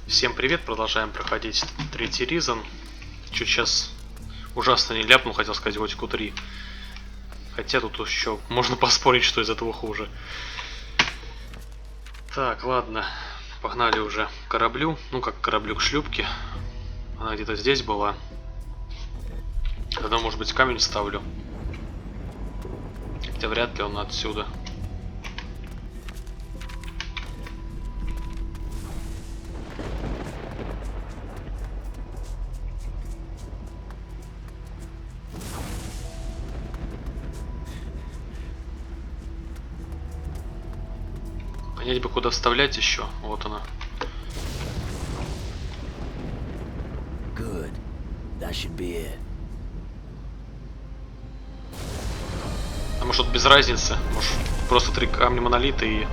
Всем привет, продолжаем проходить третий ризон. Чуть сейчас ужасно не ляпнул, хотел сказать Готику 3. Хотя тут еще можно поспорить, что из этого хуже. Так, ладно, погнали уже к кораблю. Ну, как к кораблю, к шлюпке. Она где-то здесь была. Тогда, может быть, камень ставлю. Хотя вряд ли он отсюда. Понять бы, куда вставлять еще. Вот она. Good. That should be it. А может, без разницы. Может, просто 3 камня монолита и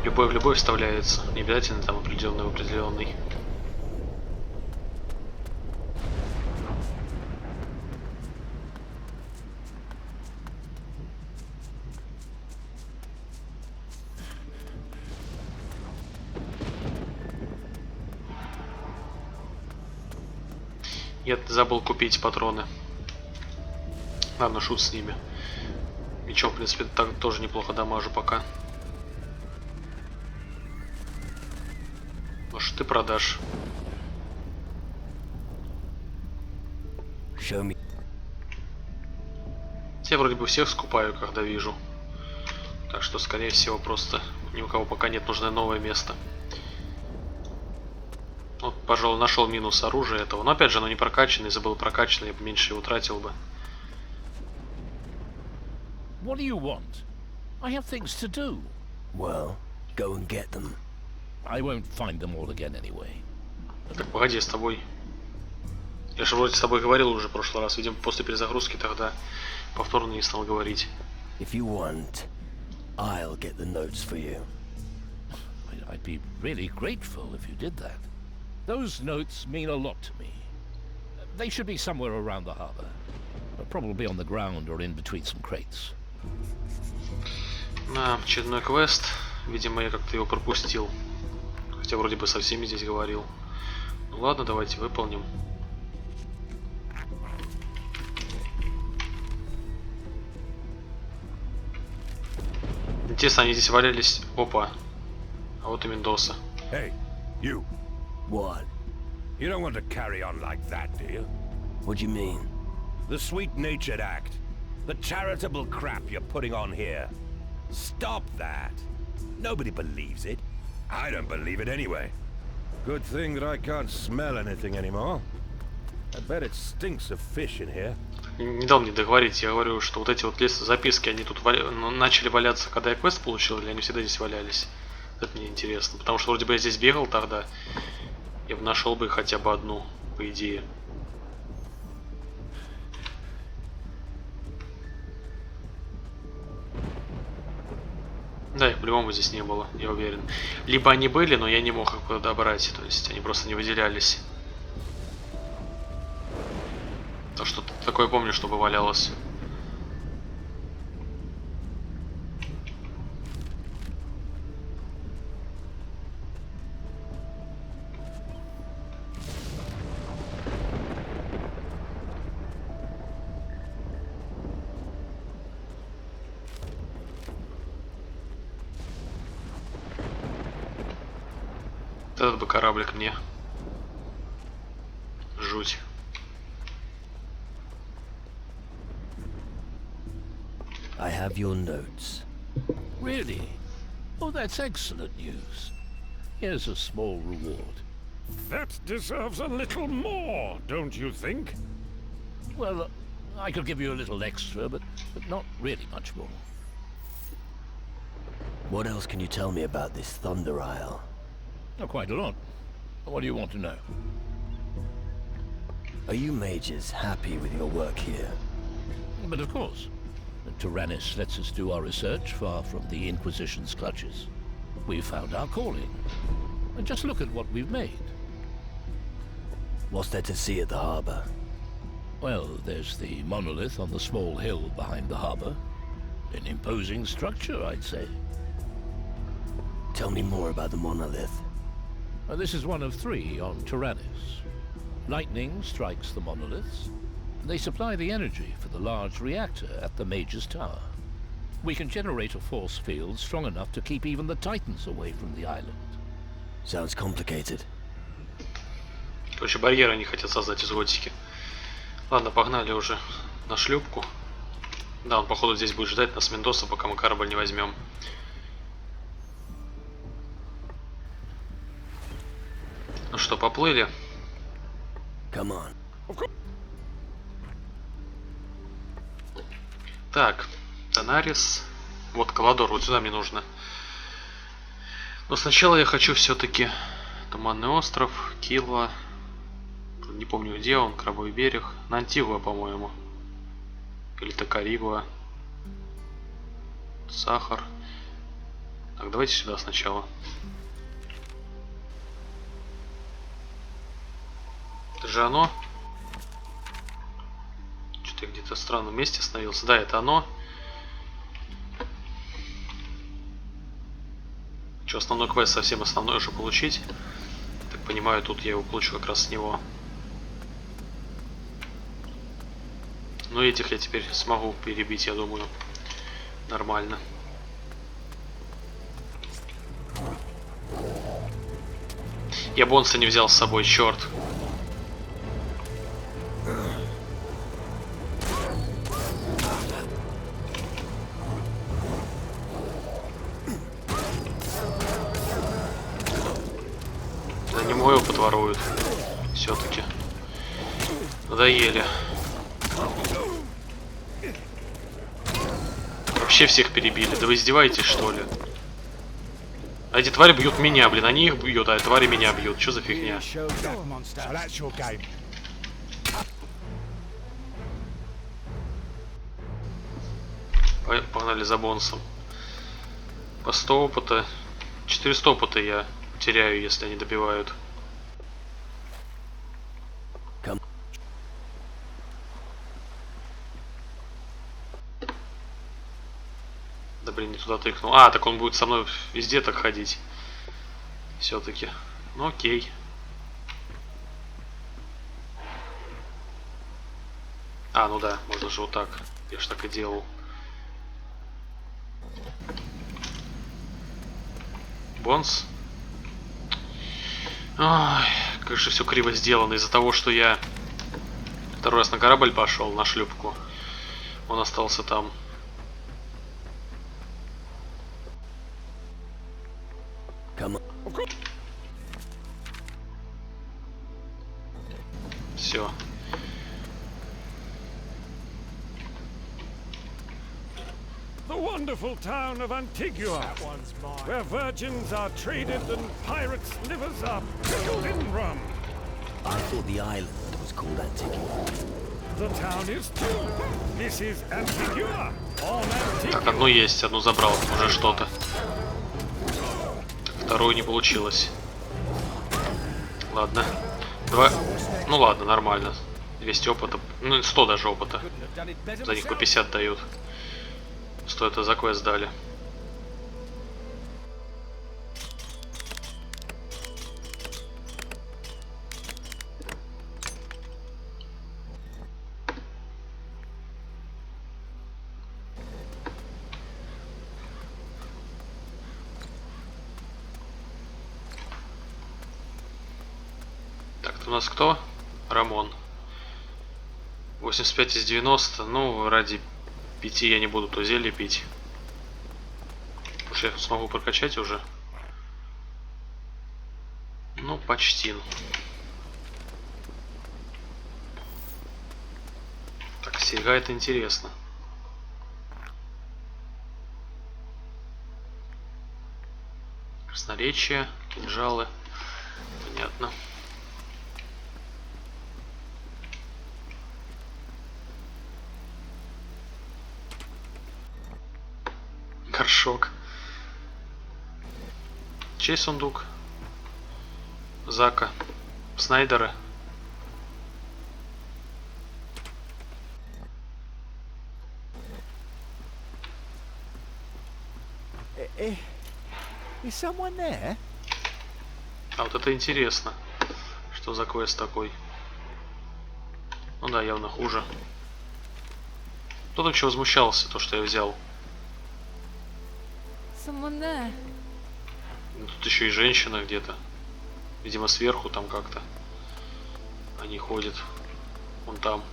любой в любой вставляется. Не обязательно там определенный в определенный. Я забыл купить патроны. Ладно, шут с ними. Мечом, в принципе, так тоже неплохо дамажу пока. Может, ты продашь? Show me. Я вроде бы всех скупаю, когда вижу. Так что, скорее всего, просто ни у кого пока нет, нужно новое место. Вот, пожалуй, нашел минус оружия этого. Но опять же, оно не прокачанное, забыл прокачанное, я бы меньше его тратил бы. What do you want? I have things to do. Well, go and get them. I won't find them all again anyway. Так, погоди, с тобой. Я же вроде с тобой говорил уже в прошлый раз. Видимо, после перезагрузки тогда повторно не стал говорить. If you want, I'll get the notes for you. I'd be really grateful if you did that. Those notes mean a lot to me. They should be somewhere around the harbor. Probably on the ground or in between some crates. На очередной квест. Видимо, я как-то его пропустил. Хотя вроде бы со всеми здесь говорил. Ну ладно, давайте выполним. Интересно, они здесь валялись. Опа. А вот и Мендоса. Hey, you. What? You don't want to carry on like that, do you? What do you mean? The sweet-natured act. The charitable crap you're putting on here. Stop that. Nobody believes it. I don't believe it anyway. Good thing that I can't smell anything anymore. I bet it stinks of fish in here. Не дал мне договорить. Я говорю, что вот эти вот записки, они тут начали валяться, когда я квест получил, или они всегда здесь валялись? Это мне интересно. Потому что вроде бы я здесь бегал тогда. Я бы нашел бы хотя бы одну, по идее. Да, их по-любому здесь не было, я уверен. Либо они были, но я не мог их куда добрать. То есть они просто не выделялись. То что такое помню, чтобы валялось. Этот бы кораблик мне. Жуть. I have your notes. Really? Oh, that's excellent news. Here's a small reward. That deserves a little more, don't you think? Well, I could give you a little extra, but not really much more. What else can you tell me about this Thunder Isle? Not quite a lot. What do you want to know? Are you mages happy with your work here? But of course. Tyrannus lets us do our research far from the Inquisition's clutches. We've found our calling. And just look at what we've made. What's there to see at the harbor? Well, there's the monolith on the small hill behind the harbor. An imposing structure, I'd say. Tell me more about the monolith. This is one of 3 on Tyrannus. Lightning strikes the monoliths. They supply the energy for the large reactor at the Major's Tower. We can generate a force field strong enough to keep even the Titans away from the island. Sounds complicated. Короче, барьеры они хотят создать из готики. Ладно, погнали уже на шлюпку. Да, он, походу, здесь будет ждать нас Мендоса, пока мы корабль не возьмем. Ну что, поплыли? Come on. Так, Тонарис. Вот Каладор, вот сюда мне нужно. Но сначала я хочу все-таки Туманный остров, Килва. Не помню где он, Крабовый берег. На Антигуа, по-моему. Или Токаригуа. Сахар. Так, давайте сюда сначала. Это же оно. Что-то я где-то в странном месте остановился. Да, это оно. Что, основной квест совсем основной уже получить. Так понимаю, тут я его получу как раз с него. Ну, этих я теперь смогу перебить, я думаю. Нормально. Я Бонса не взял с собой, черт. Да не мой опыт воруют. Все-таки. Надоели. Вообще всех перебили. Да вы издеваетесь, что ли? А эти твари бьют меня, блин. Они их бьют, а твари меня бьют. Что за фигня? Погнали за бонусом. По 100 опыта. 400 опыта я теряю, если они добивают. Да блин, не туда тыкнул. А, так он будет со мной везде так ходить. Все-таки. Ну окей. А, ну да, можно же вот так. Я ж так и делал. Бонс. Ой, как же все криво сделано. Из-за того, что я второй раз на корабль пошел, на шлюпку. Он остался там. Все. The wonderful town of Antigua, where virgins are traded and pirates' livers are pickled in rum. I thought the island was called Antigua. The town is too. This is Antigua. On Antigua. Так, одну есть, одну забрал, уже что-то. Вторую не получилось. Ладно. Два. Ну ладно, нормально. 200 опыта. Ну, 100 даже опыта. За них по 50 дают. 100 это за квест дали. Так, это у нас кто? Рамон. 85 из 90. Ну, ради 5 я не буду то зелье пить. Уж я смогу прокачать уже. Ну, почти. Так, сега это интересно. Красноречие, кинжалы. Понятно. Горшок. Чей сундук? Зака. Снайдера. Is someone there? А вот это интересно. Что за квест такой? Ну да, явно хуже. Кто так еще возмущался, то, что я взял? Someone there. Ну, тут еще и женщина где-то. Видимо, сверху там как-то. Они ходят. Вон там.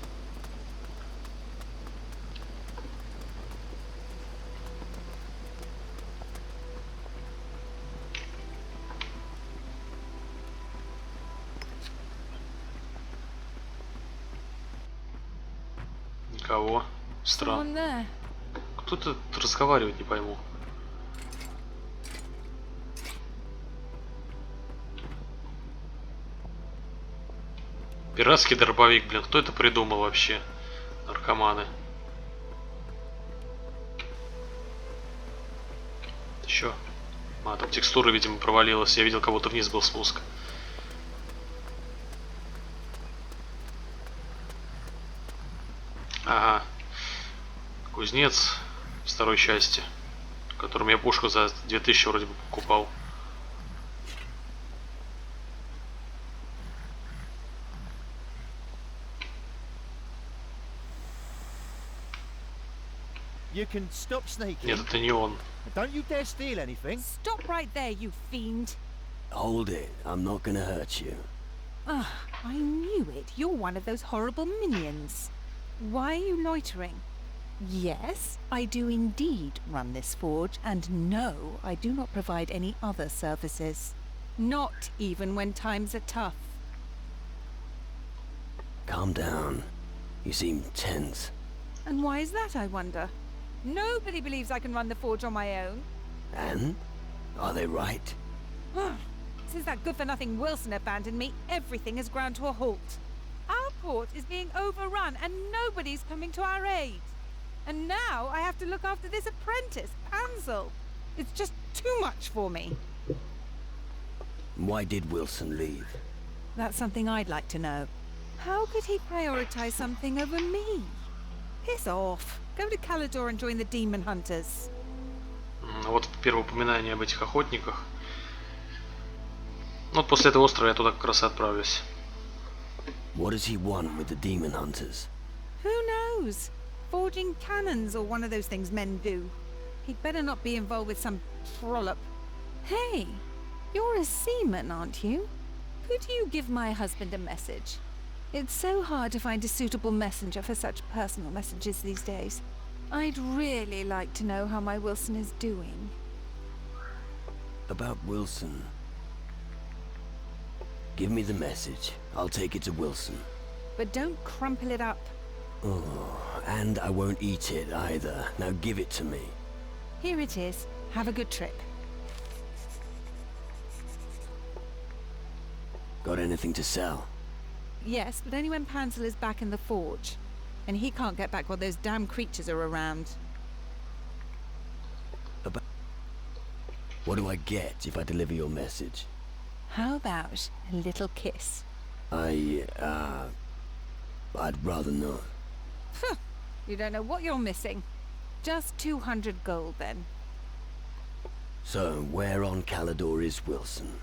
Никого. Странно. Someone there. Кто тут разговаривает, не пойму. Пиратский дробовик, блин, кто это придумал вообще? Наркоманы. Еще. А, там текстура, видимо, провалилась. Я видел, кого-то вниз был спуск. Ага. Кузнец в второй части, которым я пушку за 2000 вроде бы покупал. You can stop sneaking. Нет, это не он. Don't you dare steal anything. Stop right there, you fiend. Hold it. I'm not gonna hurt you. Ah, I knew it. You're one of those horrible minions. Why are you loitering? Yes, I do indeed run this forge, and no, I do not provide any other services. Not even when times are tough. Calm down. You seem tense. And why is that, I wonder? Nobody believes I can run the forge on my own. And? Are they right? Since that good-for-nothing Wilson abandoned me, everything has ground to a halt. Our port is being overrun, and nobody's coming to our aid. And now I have to look after this apprentice, Ansel. It's just too much for me. Why did Wilson leave? That's something I'd like to know. How could he prioritize something over me? Piss off. Go to Calador and join the Demon Hunters. Вот первое упоминание об этих охотниках. Вот после этого острова я туда как раз и отправлюсь. What does he want with the demon hunters? Who knows? Forging cannons or one of those things men do. He'd better not be involved with some trollop. Hey, you're a seaman, aren't you? Could you give my husband a message? It's so hard to find a suitable messenger for such personal messages these days. I'd really like to know how my Wilson is doing. About Wilson. Give me the message. I'll take it to Wilson. But don't crumple it up. Oh, and I won't eat it either. Now give it to me. Here it is. Have a good trip. Got anything to sell? Yes, but only when Pansel is back in the forge. And he can't get back while those damn creatures are around. What do I get if I deliver your message? How about a little kiss? I'd rather not. You don't know what you're missing. Just 200 gold, then. So, where on Calador is Wilson?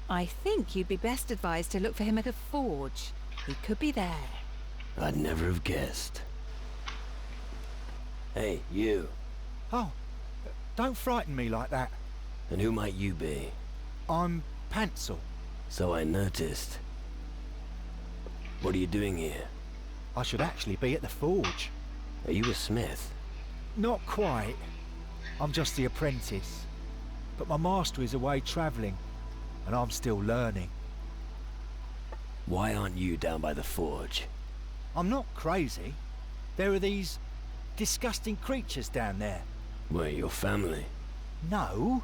I think you'd be best advised to look for him at a forge. He could be there. I'd never have guessed. Hey, you. Oh, don't frighten me like that. And who might you be? I'm Pansel. So I noticed. What are you doing here? I should actually be at the forge. Are you a smith? Not quite. I'm just the apprentice. But my master is away travelling, and I'm still learning. Why aren't you down by the forge? I'm not crazy. There are these disgusting creatures down there. Where, your family? No.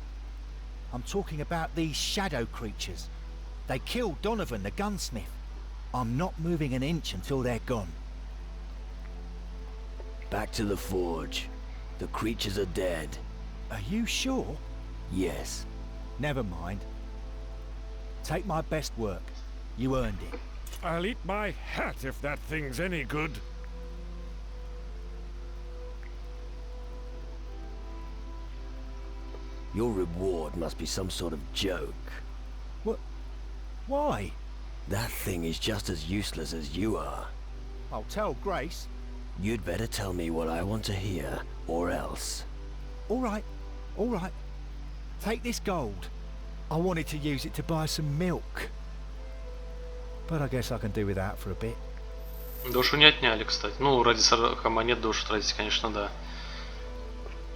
I'm talking about these shadow creatures. They killed Donovan, the gunsmith. I'm not moving an inch until they're gone. Back to the forge. The creatures are dead. Are you sure? Yes. Never mind. Take my best work. You earned it. I'll eat my hat if that thing's any good. Your reward must be some sort of joke. Why? That thing is just as useless as you are. I'll tell Grace. You'd better tell me what I want to hear, or else. All right, all right. Take this gold. I wanted to use it to buy some milk. But I guess I can do without for a bit. Душу не отняли, кстати. Ну, ради 40 монет душу тратить, конечно, да.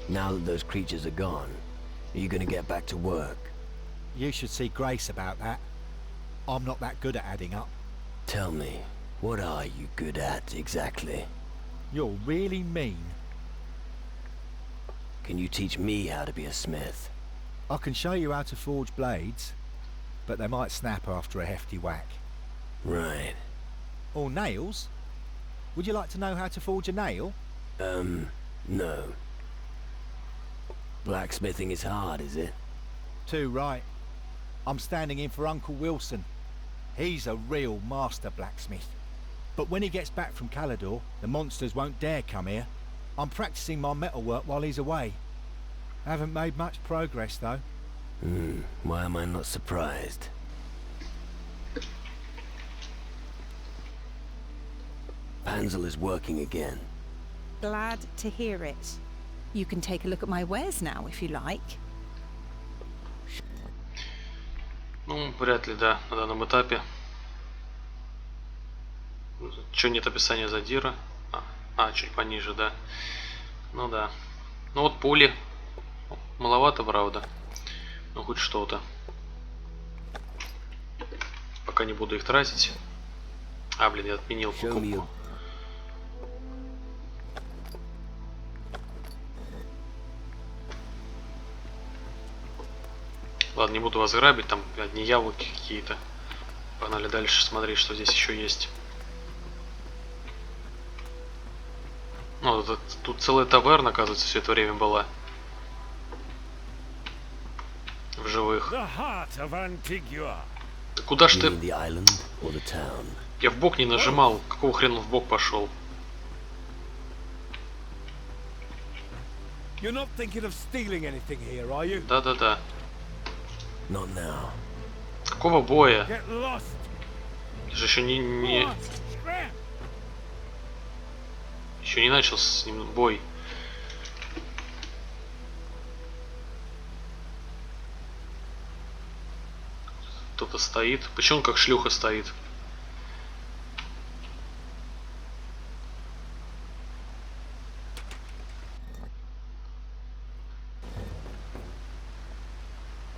Now that those creatures are gone, are you gonna get back to work? You should see Grace about that. I'm not that good at adding up. Tell me, what are you good at exactly? You're really mean. Can you teach me how to be a smith? I can show you how to forge blades, but they might snap after a hefty whack. Right. Or nails? Would you like to know how to forge a nail? No. Blacksmithing is hard, is it? Too right. I'm standing in for Uncle Wilson. He's a real master blacksmith. But when he gets back from Calador, the monsters won't dare come here. I'm practicing my metalwork while he's away. Haven't made much progress, though. Why am I not surprised? Panzel is working again. Glad to hear it. You can take a look at my wares now, if you like. Ну, вряд ли, да, на данном этапе. Чё, нет описания задира? Чуть пониже, да. Ну да. Ну вот пули. Маловато, правда. Ну хоть что-то. Пока не буду их тратить. Блин, я отменил покупку. Ладно, не буду вас грабить, там одни яблоки какие-то. Погнали дальше смотреть, что здесь еще есть. Ну, тут целая таверна, оказывается, все это время была. В живых. Куда ж ты? Я в бок не нажимал. Какого хрена в бок пошел? Да-да-да. Какого боя? Я же еще не... Еще не начал с ним бой. Кто-то стоит. Почему он как шлюха стоит?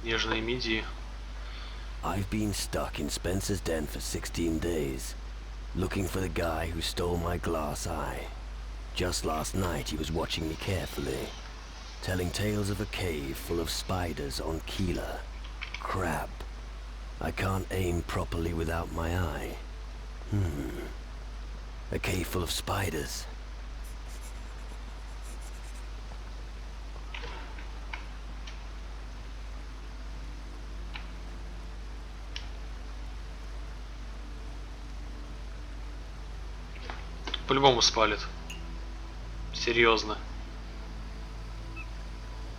Нежные мидии. I've been stuck in Spencer's den for 16 days, looking for the guy who stole my glass eye. Just last night he was watching me carefully, telling tales of a cave full of spiders on Keeler. Crap. I can't aim properly without my eye. A cave full of spiders. По-любому спалит. Серьезно.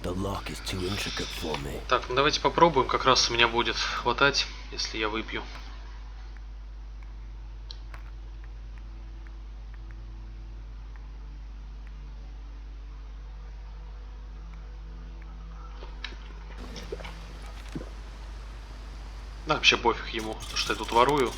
The lock is too intricate for me. Так, ну давайте попробуем. Как раз у меня будет хватать, если я выпью. Да, вообще пофиг ему, потому что я тут ворую.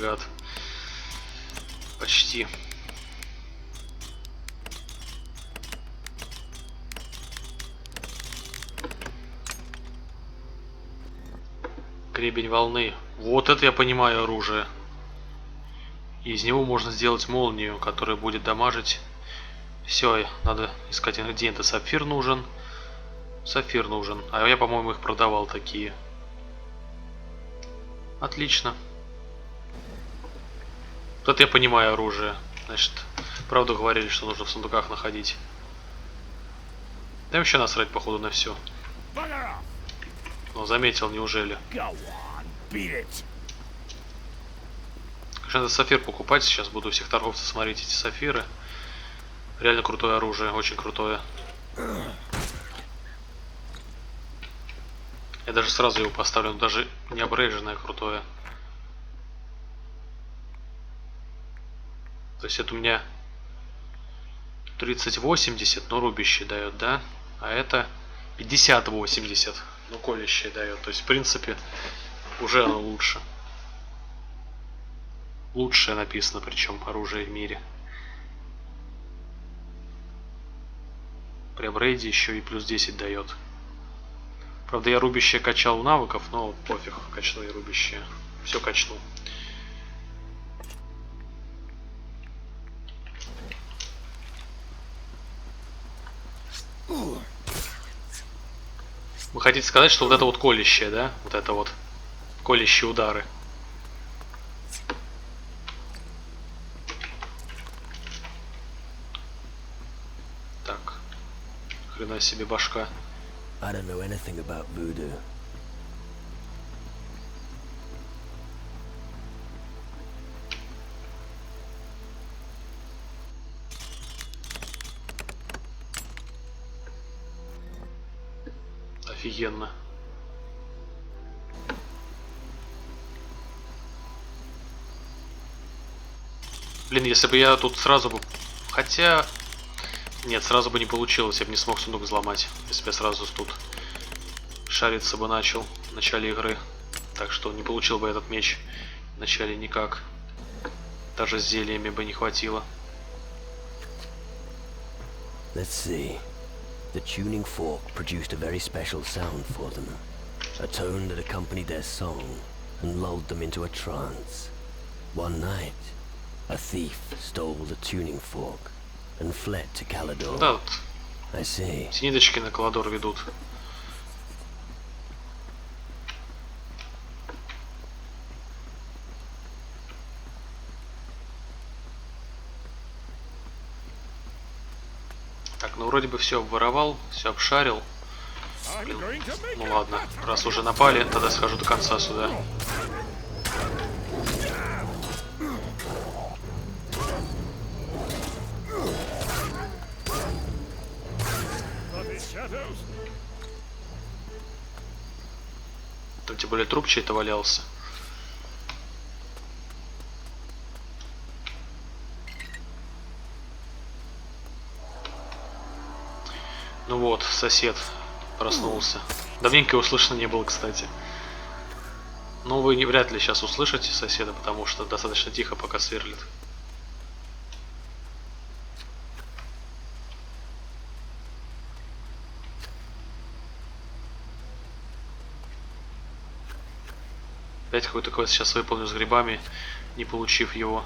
Гад. Почти. Гребень волны. Вот это я понимаю оружие. И из него можно сделать молнию, которая будет дамажить. Все, надо искать ингредиенты. Сапфир нужен. Сапфир нужен. А я, по-моему, их продавал такие. Отлично. Вот я понимаю оружие. Значит, правду говорили, что нужно в сундуках находить. Да вообще насрать, походу, на все. Но заметил, неужели? Конечно, надо сафир покупать. Сейчас буду у всех торговцев смотреть эти сафиры. Реально крутое оружие, очень крутое. Я даже сразу его поставлю, он даже не обреженное, крутое. То есть это у меня 30-80, но рубящий дает, да? А это 50-80, но колющий дает. То есть, в принципе, уже оно лучше. Лучшее написано, причем оружие в мире. При апгрейде еще и плюс 10 дает. Правда, я рубящее качал у навыков, но пофиг, качну и рубящее. Все качну. Вы хотите сказать, что вот это вот колющее, да? Вот это вот колющие удары. Так. Хрена себе башка. I don't know anything about voodoo. Офигенно. Блин, если бы я тут сразу бы... Хотя... Нет, сразу бы не получилось, я бы не смог сундук взломать, если бы я сразу тут шариться бы начал в начале игры. Так что не получил бы этот меч в начале никак. Даже с зельями бы не хватило. Let's see. The tuning fork produced a very special sound for them. A tone that accompanied their song and lulled them into a trance. One night, a thief stole the tuning fork and fled to Calador. Да, вот I see. эти ниточки на Каладор ведут. Так, ну вроде бы все обворовал, все обшарил. Блин, ну ладно, раз уже напали, тогда схожу до конца сюда. Там тем более труп чей-то валялся. Ну вот, сосед проснулся. Давненько его слышно не было, кстати. Но вы вряд ли сейчас услышите соседа, потому что достаточно тихо пока сверлит. Опять какой-то квест сейчас выполню с грибами, не получив его.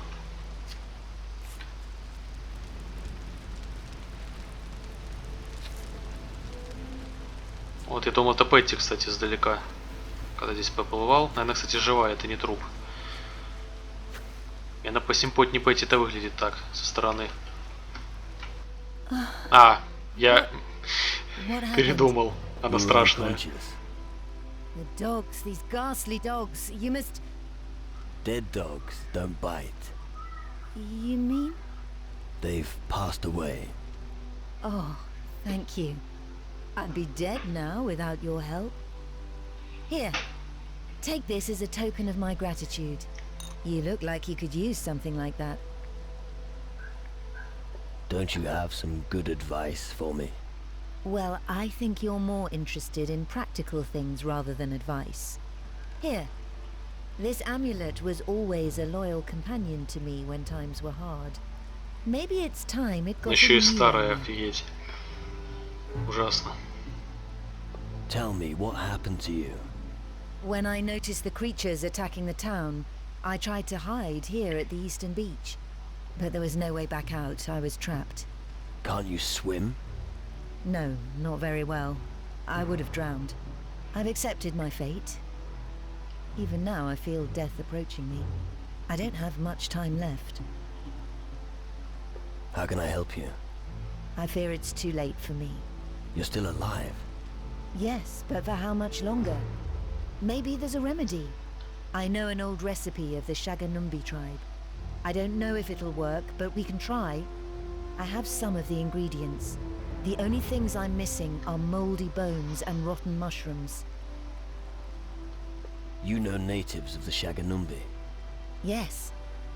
Вот, я думал, это Петти, кстати, издалека. Когда здесь поплывал. Наверное, кстати, живая, это не труп. И она посимпотнее Петти-то выглядит так, со стороны. А, я передумал. Она страшная. The dogs, these ghastly dogs. You must... Dead dogs don't bite. You mean? They've passed away. Oh, thank you. I'd be dead now without your help. Here, take this as a token of my gratitude. You look like you could use something like that. Don't you have some good advice for me? Well, I think you're more interested in practical things rather than advice. Here, this amulet was always a loyal companion to me when times were hard. Maybe it's time it got Еще a и new старая, owner. офигеть. Ужасно. Tell me, what happened to you? When I noticed the creatures attacking the town, I tried to hide here at the eastern beach. But there was no way back out. I was trapped. Can't you swim? No, not very well. I would have drowned. I've accepted my fate. Even now I feel death approaching me. I don't have much time left. How can I help you? I fear it's too late for me. You're still alive. Yes, but for how much longer? Maybe there's a remedy. I know an old recipe of the Shaganumbi tribe. I don't know if it'll work, but we can try. I have some of the ingredients. The only things I'm missing are moldy bones and rotten mushrooms. You know natives of the Shaganumbi. Yes,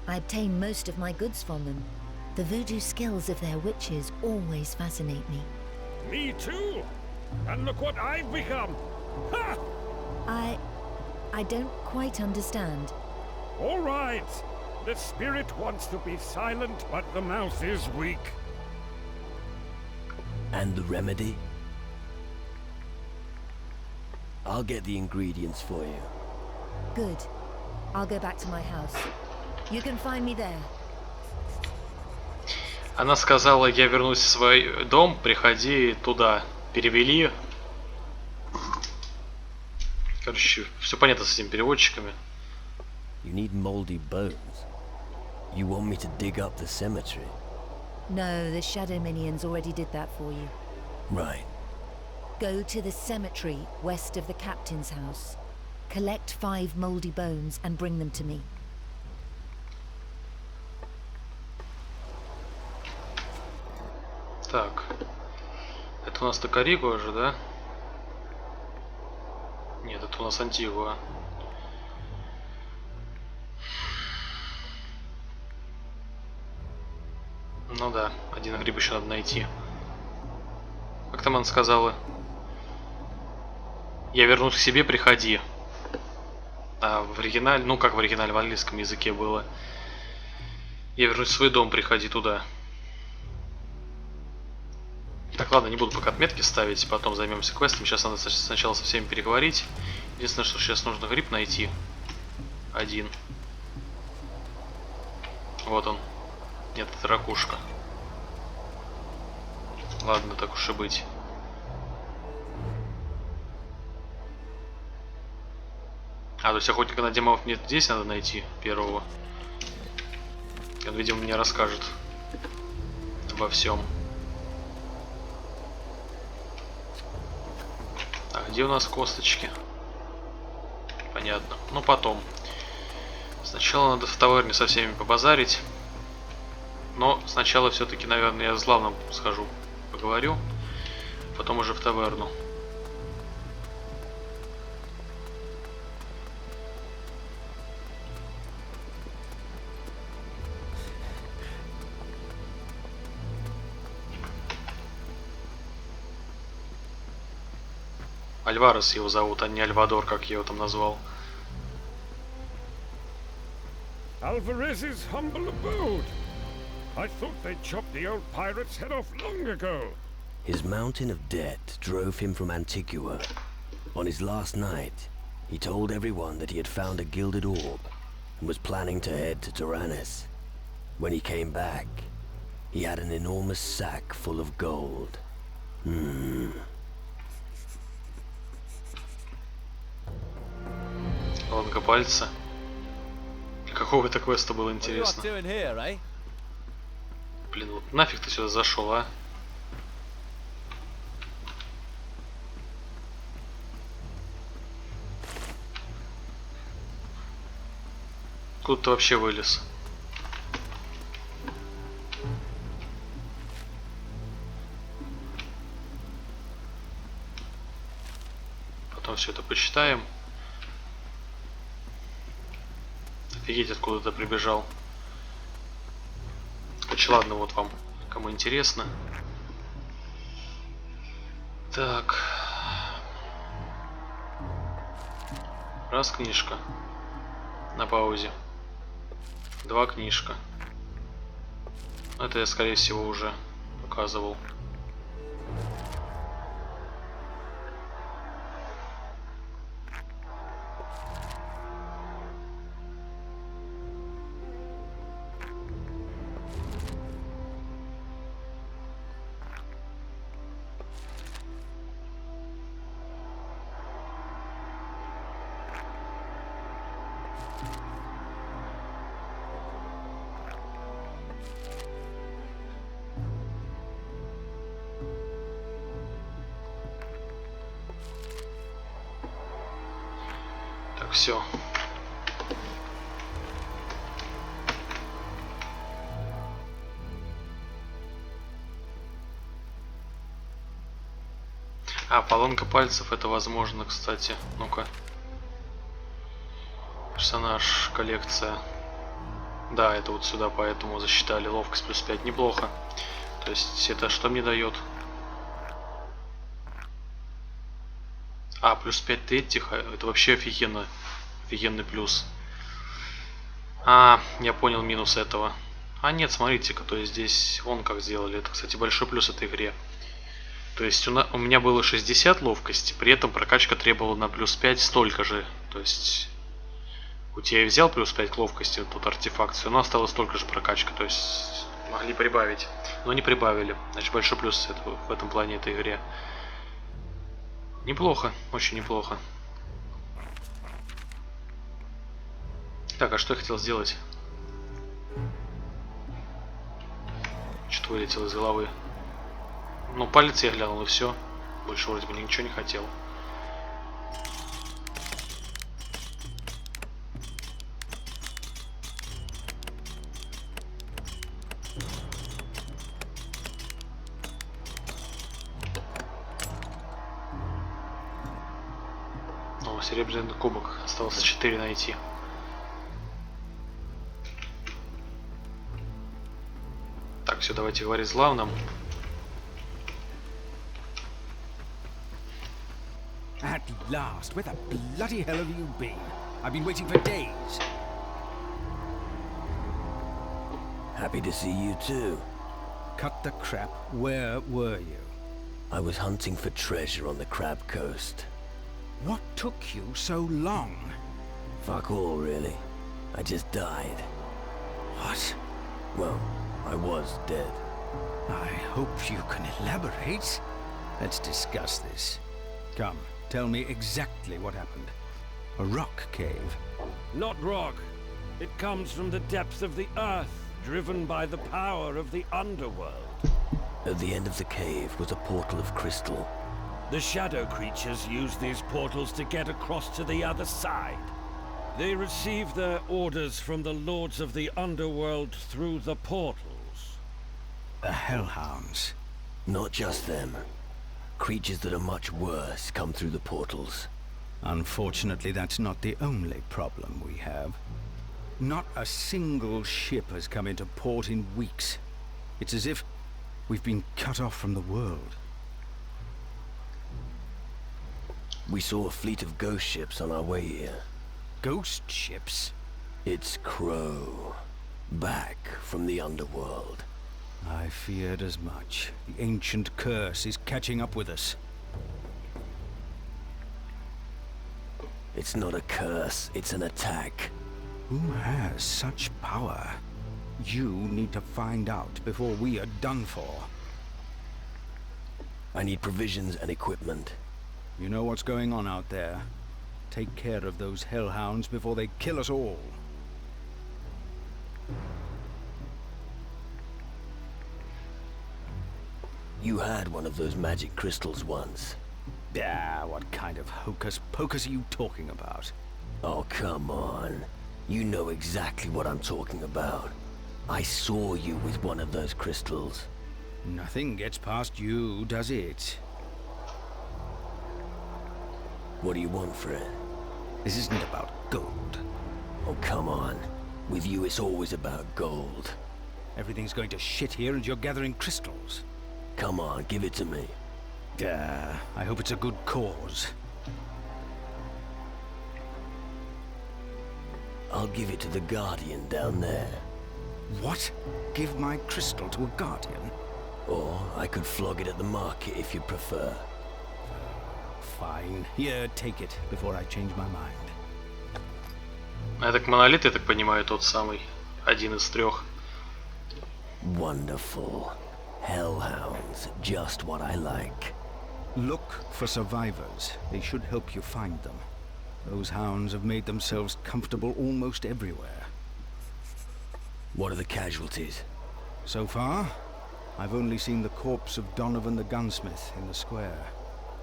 I obtain most of my goods from them. The voodoo skills of their witches always fascinate me. Me too! And look what I've become! Ha! I don't quite understand. All right! The spirit wants to be silent, but the mouth is weak. And the remedy? I'll get the ingredients for you. Good. I'll go back to my house. You can find me there. Она сказала, я вернусь в свой дом, приходи туда. Перевели. Короче, все понятно с этими переводчиками. You need moldy bones. You want me to dig up the cemetery? No, the Shadow Minions already did that for you. Right. Go to the cemetery west of the captain's house. Collect 5 moldy bones and bring them to me. Так. Это у нас Токаригуа же, да? Нет, это у нас Антигуа. Ну да, один гриб еще надо найти. Как там она сказала? Я вернусь к себе, приходи. А в оригинале, ну как в оригинале, в английском языке было. Я вернусь в свой дом, приходи туда. Так, ладно, не буду пока отметки ставить, потом займемся квестом. Сейчас надо сначала со всеми переговорить. Единственное, что сейчас нужно гриб найти. Один. Вот он. Нет, это ракушка. Ладно, так уж и быть. А, то есть охотника на демонов нет, здесь надо найти первого. Он, видимо, мне расскажет обо всем. А где у нас косточки? Понятно. Ну, потом. Сначала надо в таверне со всеми побазарить. Но сначала все-таки, наверное, я с главным схожу, поговорю. Потом уже в таверну. Альварес его зовут, а не Альвадор, как я его там назвал. Alvarez's humble abode. I thought they chopped the old pirate's head off long ago. His mountain of debt drove him from Antigua. On his last night, he told everyone that he had found a gilded orb and was planning to head to Tyrannus. When he came back, he had an enormous sack full of gold. Ломка пальца. Для какого это квеста было интересно? Блин, вот нафиг ты сюда зашел, а? Откуда ты вообще вылез? Потом все это почитаем. Офигеть, откуда ты прибежал. Короче, ладно, вот вам, кому интересно. Так. Раз книжка. На паузе. 2 книжка. Это я, скорее всего, уже показывал. все. А, поломка пальцев, это возможно, кстати. Ну-ка. Персонаж, коллекция. Да, это вот сюда, поэтому засчитали. Ловкость плюс 5, неплохо. То есть это что мне дает? А, плюс 5 третьих, это вообще офигенно. Офигенный плюс. А, я понял минус этого. А нет, смотрите-ка, то есть здесь вон как сделали. Это, кстати, большой плюс этой игре. То есть у меня было 60 ловкости, при этом прокачка требовала на плюс 5 столько же. То есть у тебя я взял плюс 5 к ловкости, тут артефакт, все равно осталось столько же прокачка. То есть могли прибавить, но не прибавили. Значит, большой плюс в этом плане этой игре. Неплохо, очень неплохо. Так, а что я хотел сделать? Что-то вылетело из головы. Ну, палец я глянул, и все. Больше вроде бы ничего не хотел. О, серебряный кубок. Осталось 4 найти. Так, все, давайте говорить с главным. At last, where the bloody hell have you been? I've been waiting for days. Happy to see you too. Cut the crap. Where were you? I was hunting for treasure on the Crab Coast. What took you so long? Fuck all, really. I just died. What? Well, I was dead. I hope you can elaborate. Let's discuss this. Come, tell me exactly what happened. A rock cave? Not rock. It comes from the depth of the earth, driven by the power of the underworld. At the end of the cave was a portal of crystal. The shadow creatures use these portals to get across to the other side. They receive their orders from the lords of the underworld through the portals. The Hellhounds. Not just them. Creatures that are much worse come through the portals. Unfortunately, that's not the only problem we have. Not a single ship has come into port in weeks. It's as if we've been cut off from the world. We saw a fleet of ghost ships on our way here. Ghost ships? It's Crow. Back from the underworld. I feared as much. The ancient curse is catching up with us. It's not a curse, it's an attack. Who has such power? You need to find out before we are done for. I need provisions and equipment. You know what's going on out there. Take care of those hellhounds before they kill us all. You had one of those magic crystals once. Ah, what kind of hocus-pocus are you talking about? Oh, come on. You know exactly what I'm talking about. I saw you with one of those crystals. Nothing gets past you, does it? What do you want for it? This isn't about gold. Oh, come on. With you, it's always about gold. Everything's going to shit here and you're gathering crystals. Come on, give it to me. I hope it's a good cause. I'll give it to the Guardian down there. What? Give my crystal to a Guardian? Or I could flog it at the market if you prefer. Fine. Here, take it before I change my mind. Это монолит, я так понимаю, тот самый. Один из трех. Wonderful. Hellhounds, just what I like. Look for survivors. They should help you find them. Those hounds have made themselves comfortable almost everywhere. What are the casualties? So far, I've only seen the corpse of Donovan the gunsmith in the square.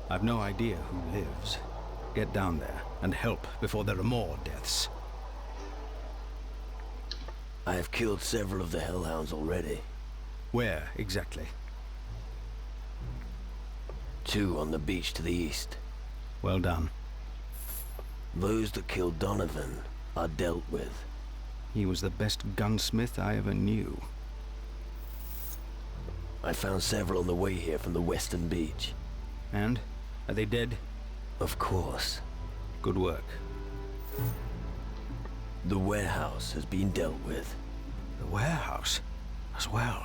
I've no idea who lives. Get down there and help before there are more deaths. I have killed several of the hellhounds already. Where exactly? 2 on the beach to the east. Well done. Those that killed Donovan are dealt with. He was the best gunsmith I ever knew. I found several on the way here from the western beach. And? Are they dead? Of course. Good work. The warehouse has been dealt with. The warehouse? As well.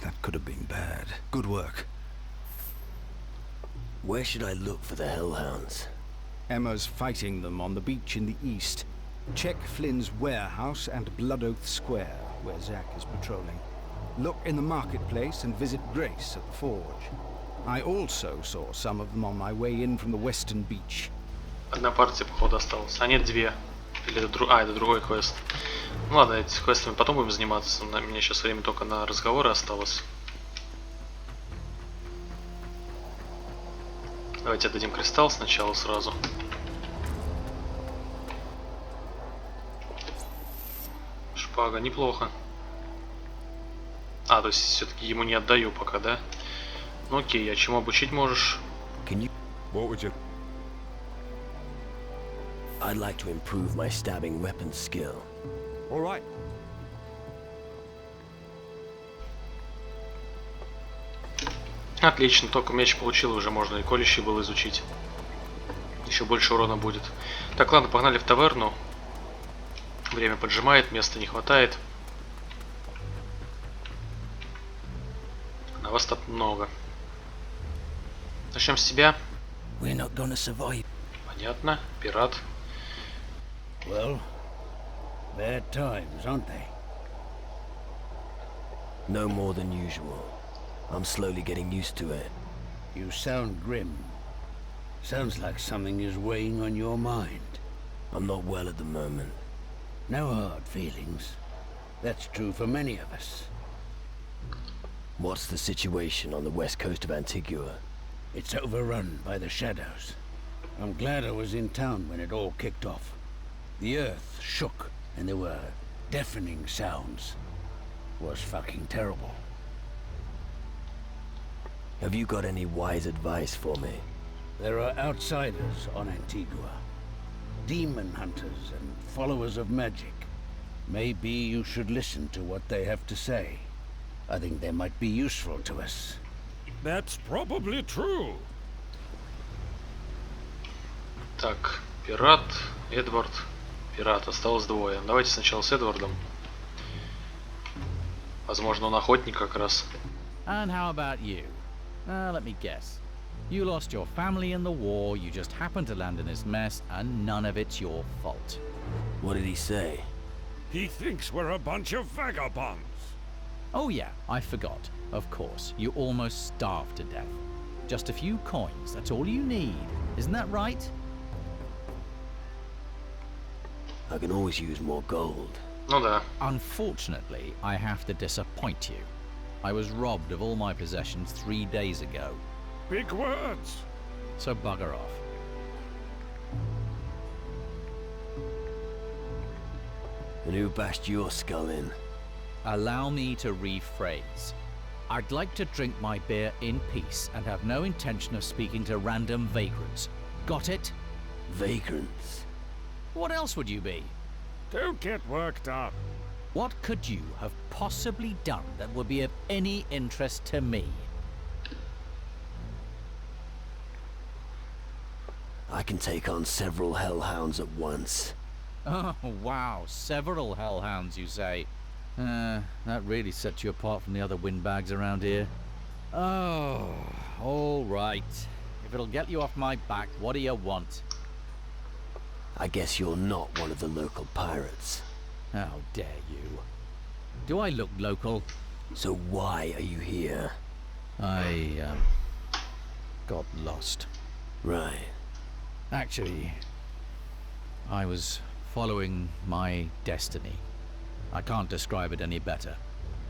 That could have been bad. Good work. Where should I look for the hellhounds? Emma's fighting them on the beach in the east. Check Flynn's warehouse and Blood Oath Square, where Zack is patrolling. Look in the marketplace and visit Grace at the forge. I also saw some of them on my way in from the western beach. Одна партия, походу, осталась. А нет, 2. Или это другой квест. Ну ладно, этими квестами потом будем заниматься. У меня сейчас время только на разговоры осталось. Давайте отдадим кристалл сначала сразу. Шпага, неплохо. А, то есть все-таки ему не отдаю пока, да? Ну окей, а чему обучить можешь? What would you... I'd like to improve my stabbing weapons skill. All right. Отлично, только меч получил, уже можно и колющий был изучить. Еще больше урона будет. Так, ладно, погнали в таверну. Время поджимает, места не хватает. На вас тут много. Начнем с тебя. We're not gonna survive. Понятно, пират. Well, bad times, aren't they? No more than usual. I'm slowly getting used to it. You sound grim. Sounds like something is weighing on your mind. I'm not well at the moment. No hard feelings. That's true for many of us. What's the situation on the west coast of Antigua? It's overrun by the shadows. I'm glad I was in town when it all kicked off. The earth shook and there were deafening sounds. It was fucking terrible. Have you got any wise advice for me? There are outsiders on Antigua. Demon hunters and followers of magic. Maybe you should listen to what they have to say. I think they might be useful to us. That's probably true. Так, пират, Эдвард, пират. Осталось 2. Давайте сначала с Эдвардом. Возможно, он охотник как раз. And how about you? Let me guess. You lost your family in the war, you just happened to land in this mess, and none of it's your fault. What did he say? He thinks we're a bunch of vagabonds. Oh yeah, I forgot. Of course, you almost starved to death. Just a few coins, that's all you need. Isn't that right? I can always use more gold. Ну да. Unfortunately, I have to disappoint you. I was robbed of all my possessions 3 days ago. Big words. So bugger off. And who bashed your skull in? Allow me to rephrase. I'd like to drink my beer in peace and have no intention of speaking to random vagrants. Got it? Vagrants? What else would you be? Don't get worked up. What could you have possibly done that would be of any interest to me? I can take on several hellhounds at once. Oh, wow. Several hellhounds, you say? That really sets you apart from the other windbags around here. Oh, all right. If it'll get you off my back, what do you want? I guess you're not one of the local pirates. How dare you? Do I look local? So why are you here? I, got lost. Right. Actually, I was following my destiny. I can't describe it any better.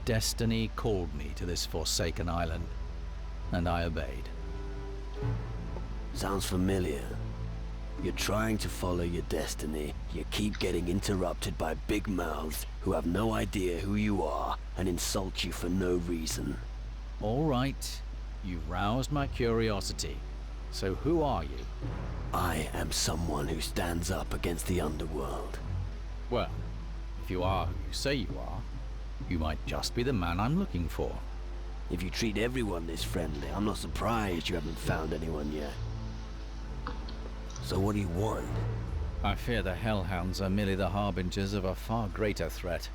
Destiny called me to this forsaken island, and I obeyed. Sounds familiar. You're trying to follow your destiny. You keep getting interrupted by big mouths who have no idea who you are and insult you for no reason. All right. You've roused my curiosity. So who are you? I am someone who stands up against the underworld. Well, if you are who you say you are, you might just be the man I'm looking for. If you treat everyone this friendly, I'm not surprised you haven't found anyone yet. So what do you want? I fear the Hellhounds are merely the harbingers of a far greater threat.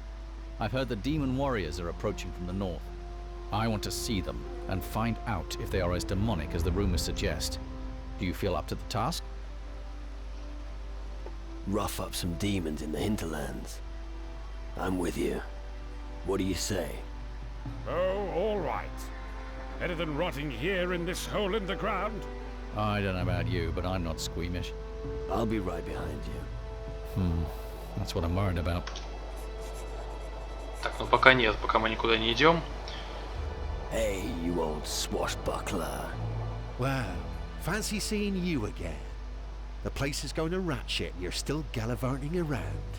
I've heard the demon warriors are approaching from the north. I want to see them and find out if they are as demonic as the rumors suggest. Do you feel up to the task? Rough up some demons in the hinterlands. I'm with you. What do you say? Oh, all right. Better than rotting here in this hole in the ground. I don't know about you, but I'm not squeamish. I'll be right behind you. That's what I'm worried about. Так, ну пока нет, пока мы никуда не идем. Hey, you old swashbuckler. Wow, fancy seeing you again. The place is going to rat shit and you're still gallivanting around.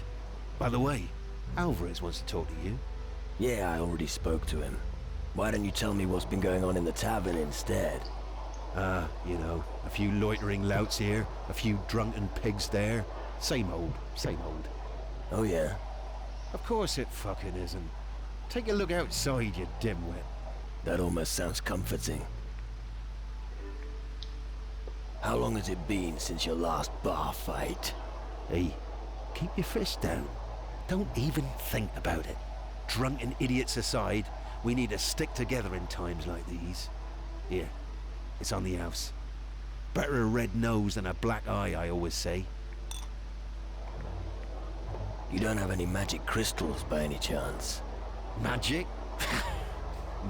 By the way, Alvarez wants to talk to you. Yeah, I already spoke to him. Why don't you tell me what's been going on in the tavern instead? You know, a few loitering louts here, a few drunken pigs there. Same old, same old. Oh yeah? Of course it fucking isn't. Take a look outside, you dimwit. That almost sounds comforting. How long has it been since your last bar fight? Hey, keep your fist down. Don't even think about it. Drunken idiots aside, we need to stick together in times like these. Here, it's on the house. Better a red nose than a black eye, I always say. You don't have any magic crystals by any chance? Magic?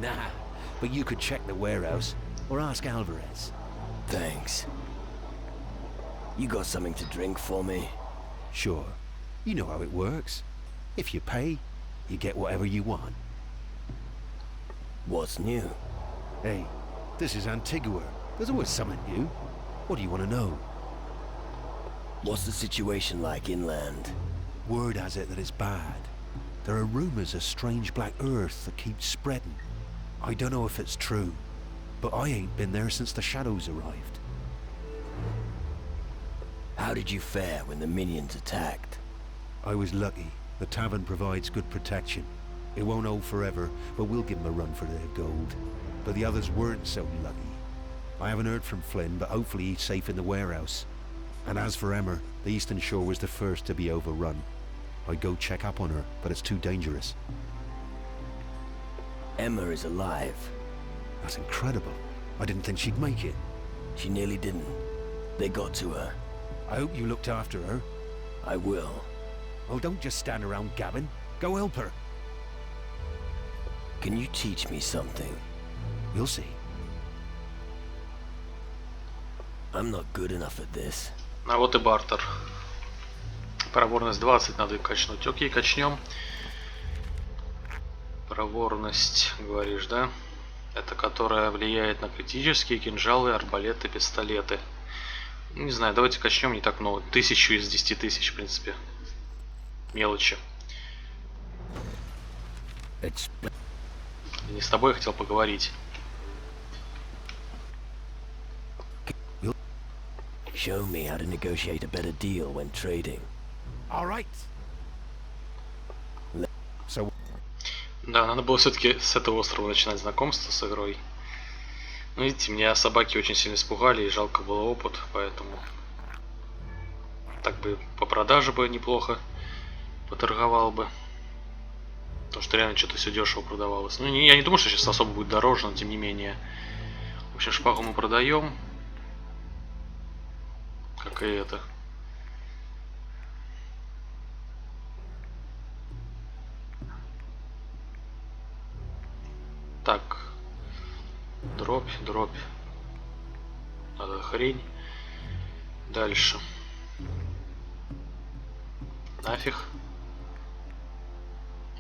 Nah, but you could check the warehouse, or ask Alvarez. Thanks. You got something to drink for me? Sure. You know how it works. If you pay, you get whatever you want. What's new? Hey, this is Antigua. There's always something new. What do you want to know? What's the situation like inland? Word has it that it's bad. There are rumors of strange black earth that keeps spreading. I don't know if it's true, but I ain't been there since the shadows arrived. How did you fare when the minions attacked? I was lucky. The tavern provides good protection. It won't hold forever, but we'll give them a run for their gold. But the others weren't so lucky. I haven't heard from Flynn, but hopefully he's safe in the warehouse. And as for Emma, the Eastern Shore was the first to be overrun. I'd go check up on her, but it's too dangerous. Emma is alive. That's incredible. I didn't think she'd make it. She nearly didn't. They got to her. I hope you looked after her. I will. Oh, don't just stand around gabbing. Go help her. Can you teach me something? You'll see. I'm not good enough at this. А вот и бартер. Проворность 20 надо качнуть. Окей, качнем. Проворность, говоришь, да? Это которая влияет на критические кинжалы, арбалеты, пистолеты. Не знаю, давайте качнем не так много. 1000 из 10 тысяч, в принципе. Мелочи. Не с тобой хотел поговорить. Show me how to negotiate a better deal when trading. All right. So. Да, надо было все-таки с этого острова начинать знакомство с игрой. Ну, видите, меня собаки очень сильно испугали, и жалко было опыт, поэтому... Так бы по продаже бы неплохо поторговал бы. Потому что реально что-то все дешево продавалось. Ну, я не думаю, что сейчас особо будет дороже, но тем не менее. В общем, шпагу мы продаем. Как и это. Так. Дробь, дробь. Надо хрень. Дальше. Нафиг.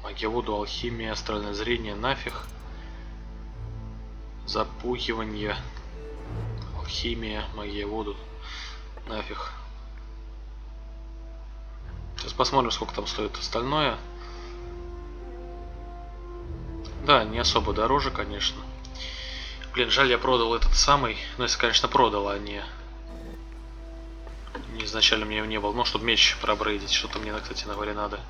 Магия воду, алхимия, астральное зрение, нафиг. Запугивание. Алхимия, магия воду. Нафиг. Сейчас посмотрим, сколько там стоит остальное. Да, не особо дороже, конечно. Блин, жаль, я продал этот самый. Ну, если, конечно, продал, а не изначально мне его не было. Ну, чтобы меч пробрейдить. Что-то мне, кстати, на говоря, надо.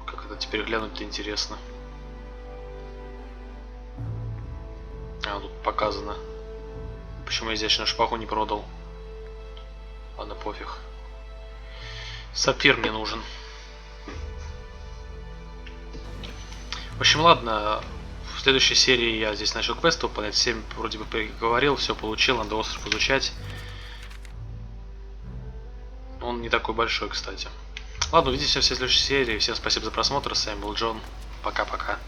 Как это теперь глянуть-то интересно. А, тут показано. Почему я изящную шпагу не продал? Ладно, пофиг. Сапфир мне нужен. В общем, ладно. В следующей серии я здесь начал квест выполнять. 7 вроде бы переговорил, все получил, надо остров изучать. Он не такой большой, кстати. Ладно, увидимся в следующей серии. Всем спасибо за просмотр. С вами был Джон. Пока-пока.